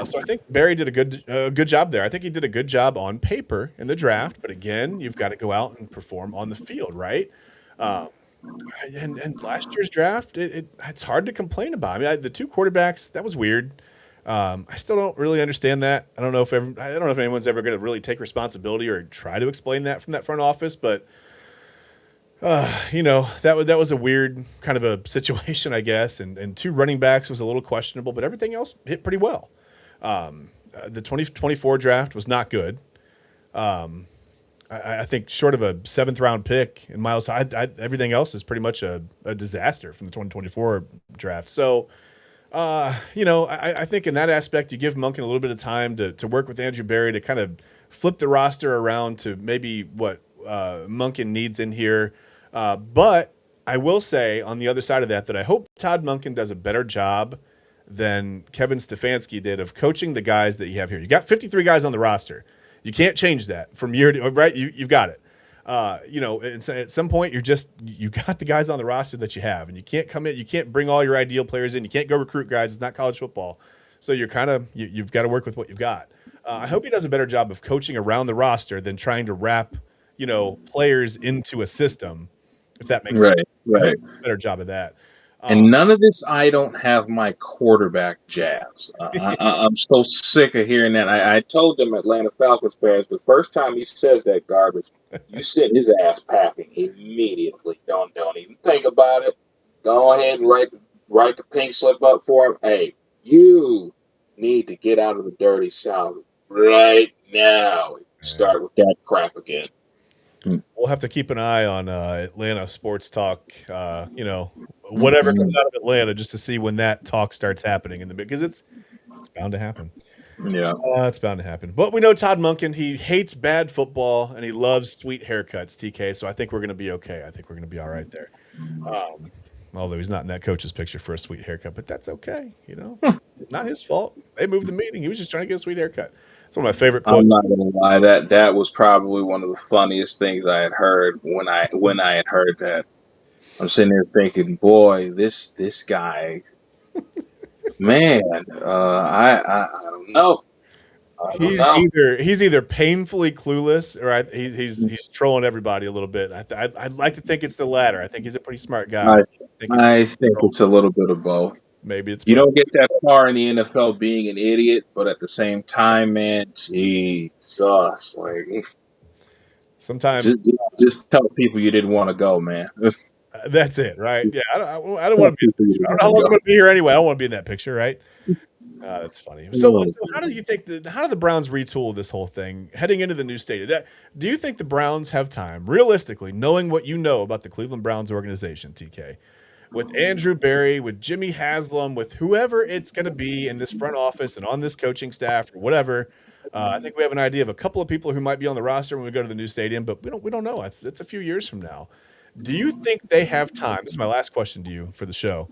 So I think Barry did a good job there. I think he did a good job on paper in the draft, but again, you've got to go out and perform on the field, right? And last year's draft, it's hard to complain about. I mean, the two quarterbacks, that was weird. I still don't really understand that. I don't know if anyone's ever going to really take responsibility or try to explain that from that front office, but that was a weird kind of a situation, I guess. And two running backs was a little questionable, but everything else hit pretty well. The 2024 draft was not good. I think short of a 7th round pick in Myles, everything else is pretty much a disaster from the 2024 draft. So, I think in that aspect, you give Monken a little bit of time to work with Andrew Berry to kind of flip the roster around to maybe what Monken needs in here. But I will say on the other side of that I hope Todd Monken does a better job than Kevin Stefanski did of coaching the guys that you have here. You got 53 guys on the roster. You can't change that from year to right. You've got it. At some point you got the guys on the roster that you have, and you can't come in. You can't bring all your ideal players in. You can't go recruit guys. It's not college football. So you've got to work with what you've got. I hope he does a better job of coaching around the roster than trying to wrap, players into a system, if that makes sense. Right. Better job of that. And none of this, I don't have my quarterback jabs. I'm so sick of hearing that. I told them Atlanta Falcons fans, the first time he says that garbage, you send his ass packing immediately. Don't even think about it. Go ahead and write the pink slip up for him. Hey, you need to get out of the dirty South right now. Start with that crap again. We'll have to keep an eye on Atlanta sports talk. Whatever comes out of Atlanta, just to see when that talk starts happening because it's bound to happen. Yeah. It's bound to happen. But we know Todd Monken, he hates bad football and he loves sweet haircuts, TK. So I think we're going to be okay. I think we're going to be all right there. Although he's not in that coach's picture for a sweet haircut, but that's okay. Not his fault. They moved the meeting. He was just trying to get a sweet haircut. It's one of my favorite quotes. I'm not gonna lie, that was probably one of the funniest things I had heard when I had heard that. I'm sitting there thinking, boy, this guy, man, I don't know. I don't know. He's either painfully clueless or he's trolling everybody a little bit. I'd like to think it's the latter. I think he's a pretty smart guy. I think it's a little bit of both. Maybe it's You both. don't get that far in the NFL being an idiot, but at the same time, man, Jesus, like sometimes just tell people you didn't want to go, man. That's it, right? Yeah, I don't want to be. I don't know how long I'm going to be here anyway. I don't want to be in that picture, right? That's funny. So how do you think how do the Browns retool this whole thing heading into the new stadium? Do you think the Browns have time, realistically, knowing what you know about the Cleveland Browns organization, TK, with Andrew Berry, with Jimmy Haslam, with whoever it's going to be in this front office and on this coaching staff or whatever? I think we have an idea of a couple of people who might be on the roster when we go to the new stadium, but we don't know. It's a few years from now. Do you think they have time? This is my last question to you for the show.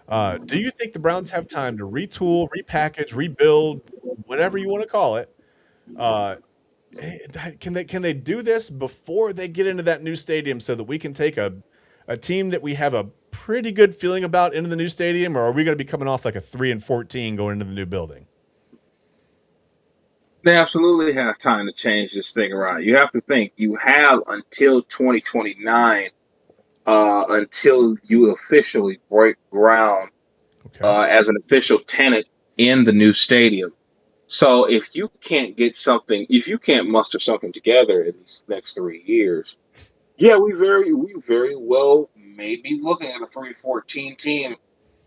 Do you think the Browns have time to retool, repackage, rebuild, whatever you want to call it? Can they do this before they get into that new stadium so that we can take a team that we have a pretty good feeling about into the new stadium, or are we going to be coming off like a 3-14 going into the new building? They absolutely have time to change this thing around. You have to think you have until 2029 until you officially break ground as an official tenant in the new stadium. So if you can't muster something together in these next 3 years, yeah, we very well may be looking at a 3-14 team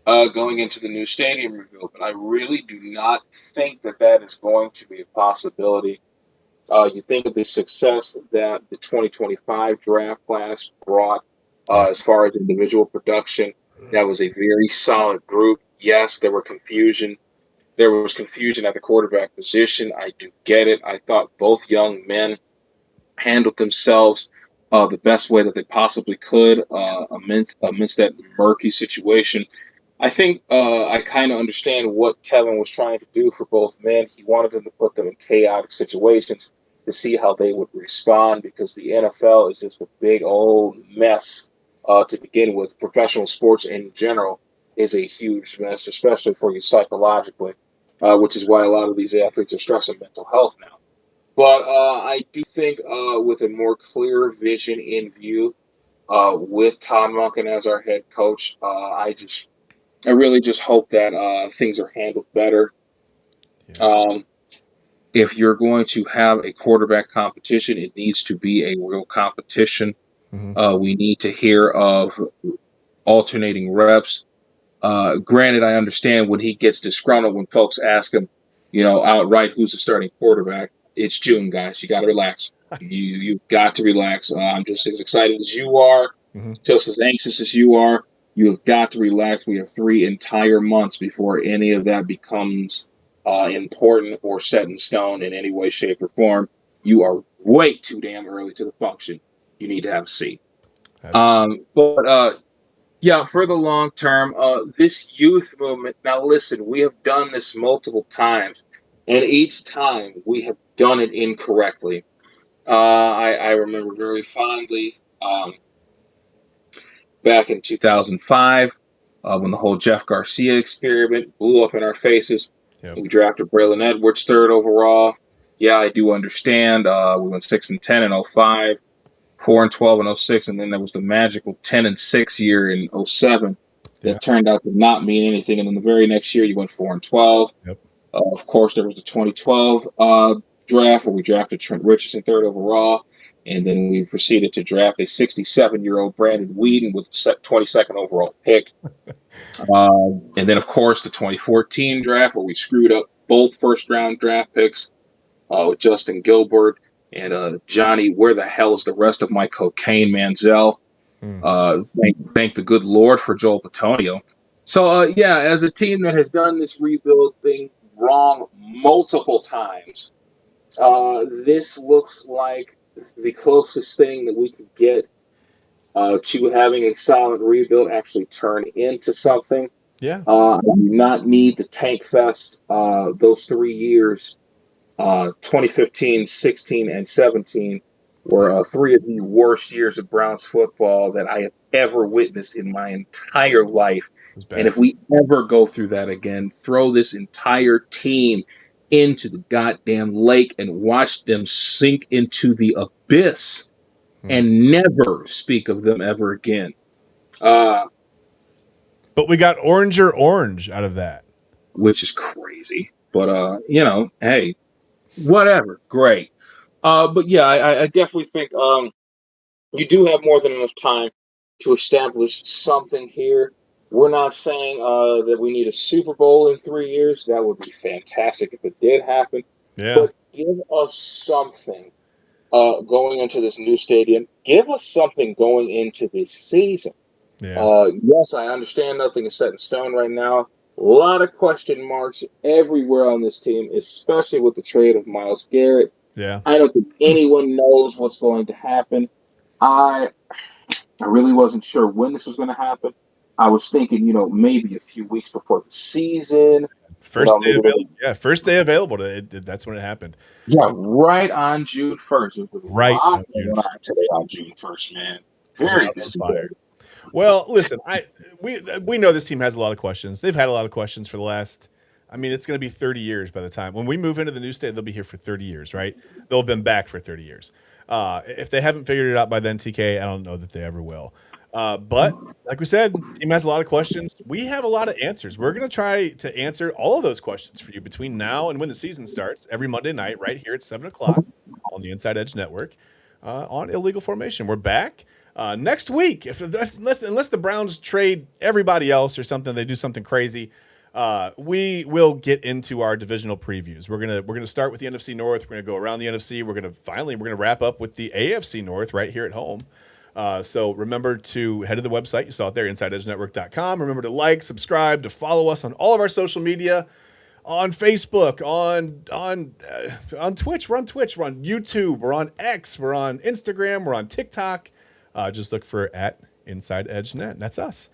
going into the new stadium rebuild. But I really do not think that is going to be a possibility. You think of the success that the 2025 draft class brought as far as individual production. That was a very solid group. Yes, there was confusion. There was confusion at the quarterback position. I do get it. I thought both young men handled themselves the best way that they possibly could amidst that murky situation. I think I kind of understand what Kevin was trying to do for both men. He wanted them to put them in chaotic situations to see how they would respond, because the NFL is just a big old mess to begin with. Professional sports in general is a huge mess, especially for you psychologically, which is why a lot of these athletes are stressing mental health now. But I do think with a more clear vision in view, with Todd Monken as our head coach, I really just hope that things are handled better. Yeah. If you're going to have a quarterback competition, it needs to be a real competition. Mm-hmm. We need to hear of alternating reps. Granted, I understand when he gets disgruntled when folks ask him, outright, who's the starting quarterback. It's June, guys. You got to relax. You've got to relax. I'm just as excited as you are, just as anxious as you are. You have got to relax. We have 3 entire months before any of that becomes important or set in stone in any way, shape, or form. You are way too damn early to the function. You need to have a seat. Yeah, for the long term, this youth movement. Now, listen, we have done this multiple times, and each time we have done it incorrectly. I remember very fondly back in 2005 when the whole Jeff Garcia experiment blew up in our faces. Yep. We drafted Braylon Edwards 3rd overall. Yeah, I do understand. We went 6-10 in 05. 4-12 in 06, and then there was the magical 10-6 year in 07 that turned out to not mean anything. And then the very next year, you went 4-12. Yep. Of course, there was the 2012 draft where we drafted Trent Richardson 3rd overall, and then we proceeded to draft a 67-year-old Brandon Whedon with the 22nd overall pick. And then, of course, the 2014 draft where we screwed up both first-round draft picks with Justin Gilbert. And Johnny, where the hell is the rest of my cocaine, Manziel? Thank the good Lord for Joel Petonio. So, yeah, as a team that has done this rebuild thing wrong multiple times, this looks like the closest thing that we could get to having a solid rebuild actually turn into something. Yeah. I do not need the tank fest those 3 years, 2015, 16, and 17, were three of the worst years of Browns football that I have ever witnessed in my entire life. It was bad. And if we ever go through that again, throw this entire team into the goddamn lake and watch them sink into the abyss and never speak of them ever again. But we got orange out of that. Which is crazy. But, hey, whatever. Great. But yeah, I definitely think you do have more than enough time to establish something here. We're not saying that we need a Super Bowl in 3 years. That would be fantastic if it did happen. Yeah. But give us something going into this new stadium. Give us something going into this season. Yeah. Yes, I understand nothing is set in stone right now. A lot of question marks everywhere on this team, especially with the trade of Myles Garrett. Yeah. I don't think anyone knows what's going to happen. I really wasn't sure when this was going to happen. I was thinking, maybe a few weeks before the season. First day available. Yeah, first day available. That's when it happened. Yeah, right on June 1st. It was Right on June 1st. Today on June 1st, man. Very busy. Well, listen, we know this team has a lot of questions. They've had a lot of questions for the last, it's going to be 30 years by the time. When we move into the new state, they'll be here for 30 years, right? They'll have been back for 30 years. If they haven't figured it out by then, TK, I don't know that they ever will. But like we said, the team has a lot of questions. We have a lot of answers. We're going to try to answer all of those questions for you between now and when the season starts every Monday night right here at 7 o'clock on the Inside Edge Network on Illegal Formation. We're back. Next week, unless the Browns trade everybody else or something, they do something crazy, we will get into our divisional previews. We're gonna start with the NFC North. We're gonna go around the NFC. We're gonna wrap up with the AFC North right here at home. So remember to head to the website. You saw it there, InsideEdgeNetwork.com. Remember to like, subscribe, to follow us on all of our social media. On Facebook, on Twitch, we're on Twitch, we're on YouTube, we're on X, we're on Instagram, we're on TikTok. Just look for @InsideEdgeNet. That's us.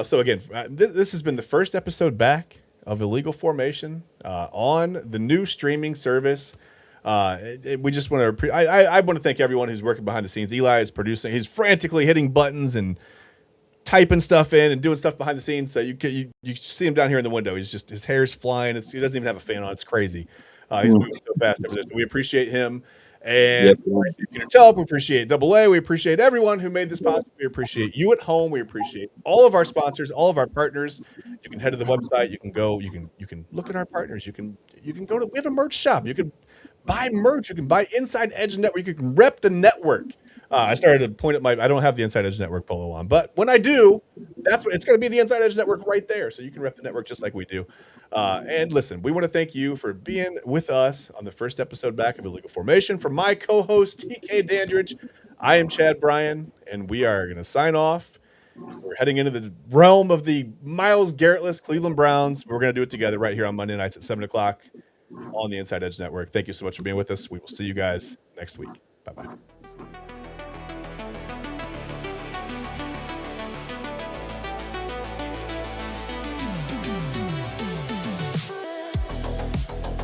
So again, this has been the first episode back of Illegal Formation on the new streaming service. We just want to. I want to thank everyone who's working behind the scenes. Eli is producing. He's frantically hitting buttons and typing stuff in and doing stuff behind the scenes. So you see him down here in the window. His hair's flying. He doesn't even have a fan on. It's crazy. He's moving so fast over there. So we appreciate him. And we appreciate AA. We appreciate everyone who made this possible. We appreciate you at home. We appreciate all of our sponsors, all of our partners. You can head to the website. You can go. You can look at our partners. You can go to. We have a merch shop. You can buy merch. You can buy Inside Edge Network. You can rep the network. I started to point at I don't have the Inside Edge Network polo on, but when I do, it's going to be the Inside Edge Network right there. So you can rep the network just like we do. And listen, we want to thank you for being with us on the first episode back of Illegal Formation. For my co-host, TK Dandridge, I am Chad Bryan, and we are going to sign off. We're heading into the realm of the Myles Garrett-less Cleveland Browns. We're going to do it together right here on Monday nights at 7 o'clock on the Inside Edge Network. Thank you so much for being with us. We will see you guys next week. Bye-bye.